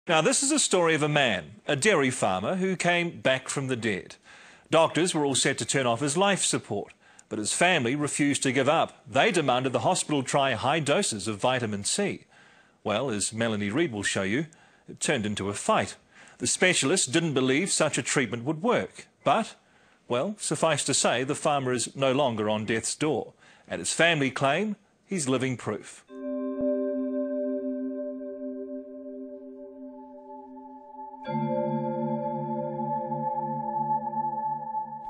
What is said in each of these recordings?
Now, this is a story of a man, a dairy farmer, who came back from the dead. Doctors were all set to turn off his life support, but his family refused to give up. They demanded the hospital try high doses of vitamin C. Well, as Melanie Reid will show you, it turned into a fight. The specialists didn't believe such a treatment would work, but, well, suffice to say, the farmer is no longer on death's door, and his family claim he's living proof.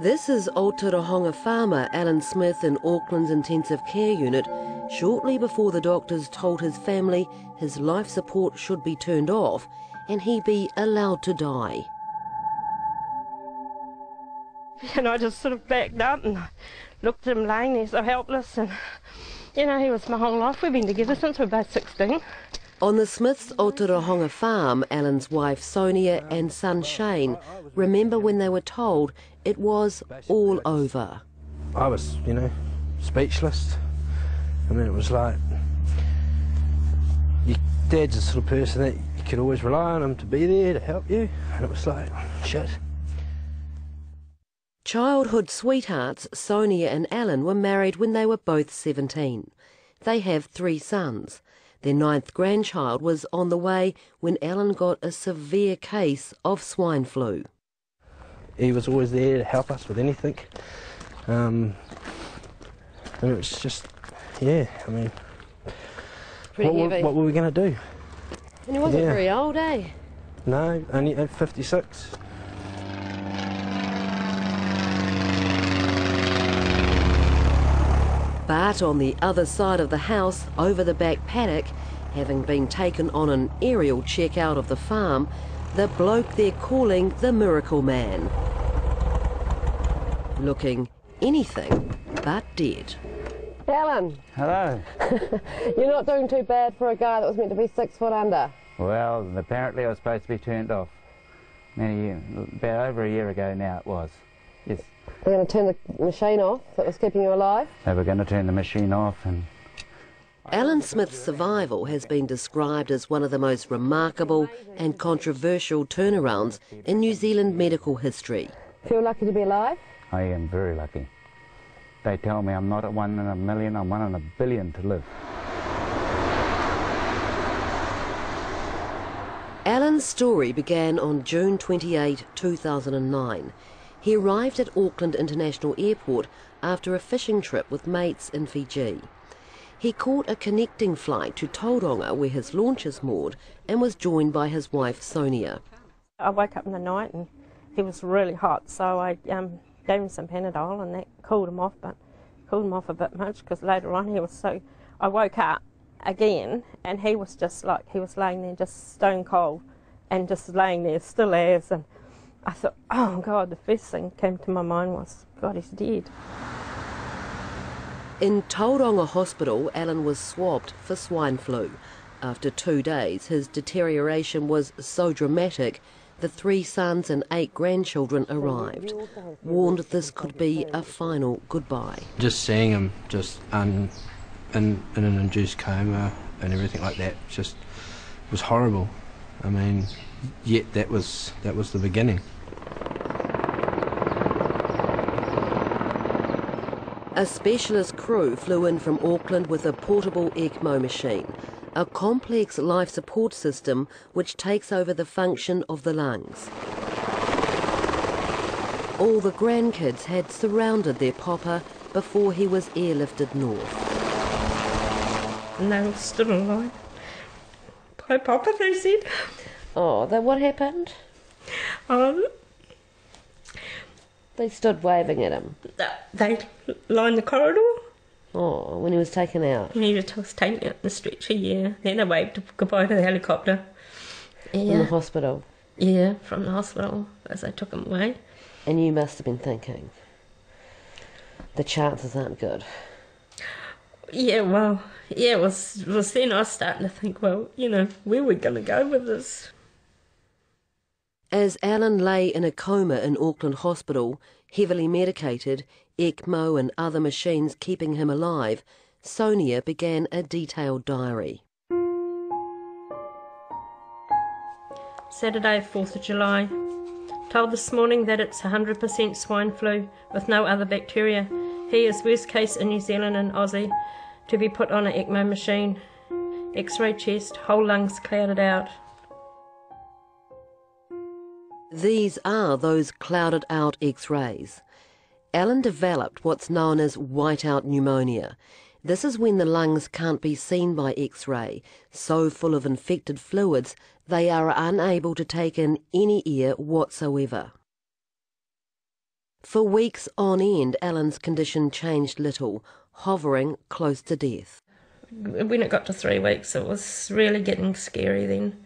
This is Aotearoa farmer Alan Smith in Auckland's intensive care unit shortly before the doctors told his family his life support should be turned off and he be allowed to die. And I just sort of backed up and looked at him laying there so helpless, and you know, he was my whole life. We've been together since we were both 16. On the Smiths' Aotearoa farm, Alan's wife Sonia and son Shane remember when they were told it was all over. I was, speechless. I mean, it was like, your dad's the sort of person that you could always rely on him to be there to help you, and it was like, shit. Childhood sweethearts Sonia and Alan were married when they were both 17. They have 3 sons. Their 9th grandchild was on the way when Alan got a severe case of swine flu. He was always there to help us with anything. And it was just, yeah, I mean, what were we going to do? And he wasn't very old, eh? No, only at 56. But on the other side of the house, over the back paddock, having been taken on an aerial check out of the farm, the bloke they're calling the Miracle Man. Looking anything but dead. Alan. Hello. You're not doing too bad for a guy that was meant to be 6 foot under. Well, apparently I was supposed to be turned off about over a year ago now it was. Yes. They're going to turn the machine off that was keeping you alive? They were going to turn the machine off. And Alan Smith's survival has been described as one of the most remarkable and controversial turnarounds in New Zealand medical history. Feel lucky to be alive? I am very lucky. They tell me I'm not a 1 in a million, I'm 1 in a billion to live. Alan's story began on June 28, 2009. He arrived at Auckland International Airport after a fishing trip with mates in Fiji. He caught a connecting flight to Tauranga where his launch is moored and was joined by his wife Sonia. I woke up in the night and he was really hot, so I gave him some Panadol and that cooled him off, but cooled him off a bit much because later on he was so... I woke up again and he was just like, he was laying there just stone cold and just laying there still as, and I thought, oh God, the first thing came to my mind was, God, he's dead. In Tauranga Hospital, Alan was swabbed for swine flu. After 2 days, his deterioration was so dramatic, the 3 sons and 8 grandchildren arrived, warned this could be a final goodbye. Just seeing him just in an induced coma and everything like that just was horrible. I mean, yet that was the beginning. A specialist crew flew in from Auckland with a portable ECMO machine, a complex life support system which takes over the function of the lungs. All the grandkids had surrounded their papa before he was airlifted north. And they were still alive. Hi Papa, they said. Oh, then what happened? They stood waving at him. They lined the corridor. Oh, when he was taken out? He was taken out in the stretcher, yeah. Then I waved goodbye to the helicopter. Yeah. From the hospital? Yeah, from the hospital as they took him away. And you must have been thinking, the chances aren't good. Yeah, well, yeah, it was then I was starting to think, well, where are we going to go with this? As Alan lay in a coma in Auckland Hospital, heavily medicated, ECMO and other machines keeping him alive, Sonia began a detailed diary. Saturday, 4th of July. Told this morning that it's 100% swine flu with no other bacteria. He is worst case in New Zealand and Aussie to be put on an ECMO machine. X-ray chest, whole lungs clouded out. These are those clouded out X-rays. Alan developed what's known as whiteout pneumonia. This is when the lungs can't be seen by X-ray, so full of infected fluids they are unable to take in any air whatsoever. For weeks on end, Alan's condition changed little, hovering close to death. When it got to 3 weeks, it was really getting scary then.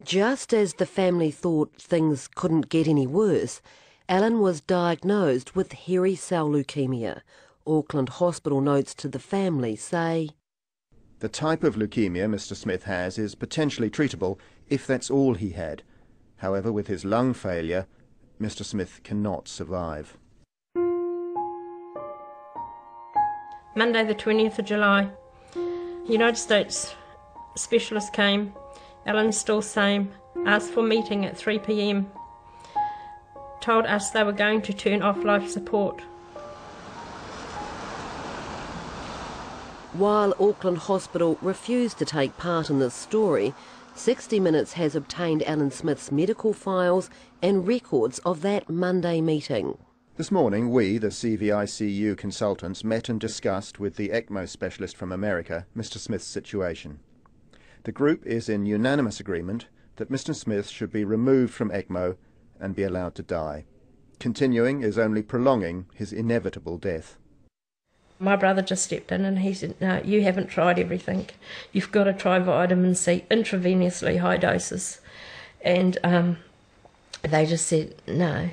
Just as the family thought things couldn't get any worse, Alan was diagnosed with hairy cell leukemia. Auckland Hospital notes to the family say, "The type of leukemia Mr. Smith has is potentially treatable if that's all he had. However, with his lung failure, Mr. Smith cannot survive." Monday the 20th of July. United States specialist came. Alan's still same. Asked for meeting at 3 p.m. Told us they were going to turn off life support. While Auckland Hospital refused to take part in this story, 60 Minutes has obtained Alan Smith's medical files and records of that Monday meeting. This morning we, the CVICU consultants, met and discussed with the ECMO specialist from America Mr. Smith's situation. The group is in unanimous agreement that Mr. Smith should be removed from ECMO and be allowed to die. Continuing is only prolonging his inevitable death. My brother just stepped in and he said, "No, you haven't tried everything. You've got to try vitamin C, intravenously high doses." And they just said no.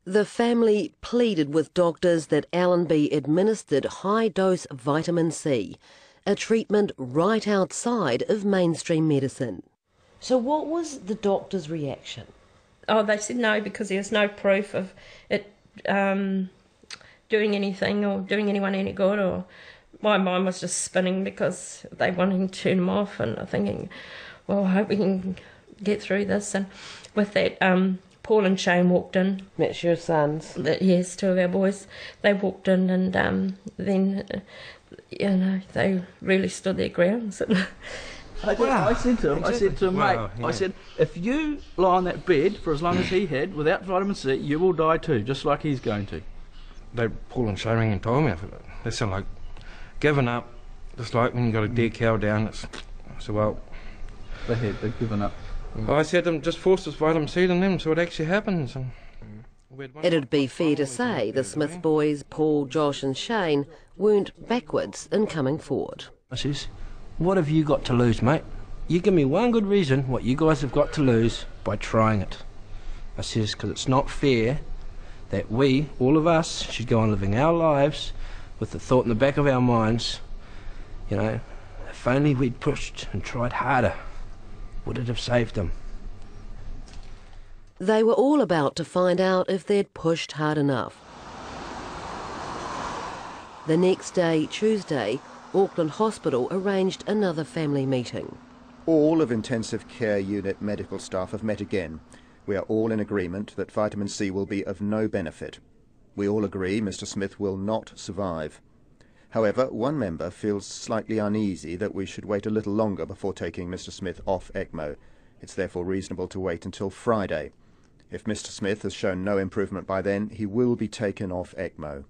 The family pleaded with doctors that Alan be administered high-dose vitamin C, a treatment right outside of mainstream medicine. So what was the doctor's reaction? Oh, they said no because there was no proof of it doing anything or doing anyone any good. Or my mind was just spinning because they wanted to turn him off, and I'm thinking, well, I hope we can get through this. And with that, Paul and Shane walked in. That's your sons? Yes, 2 of our boys. They walked in, and then, they really stood their grounds. I said to him, mate, Wow, yeah. I said, if you lie on that bed for as long as he had without vitamin C, you will die too, just like he's going to. Paul and Shane and told me, they sound like giving up. Just like when you got a dead cow down. I said, well, They've given up. I said to them, just force this vitamin C in them so it actually happens. And It'd be fair to say the Smith boys, Paul, Josh and Shane, weren't backwards in coming forward. I says, what have you got to lose, mate? You give me one good reason what you guys have got to lose by trying it. I says, because it's not fair that we, all of us, should go on living our lives with the thought in the back of our minds, if only we'd pushed and tried harder, would it have saved them? They were all about to find out if they'd pushed hard enough. The next day, Tuesday, Auckland Hospital arranged another family meeting. All of intensive care unit medical staff have met again. We are all in agreement that vitamin C will be of no benefit. We all agree Mr. Smith will not survive. However, one member feels slightly uneasy that we should wait a little longer before taking Mr. Smith off ECMO. It's therefore reasonable to wait until Friday. If Mr. Smith has shown no improvement by then, he will be taken off ECMO.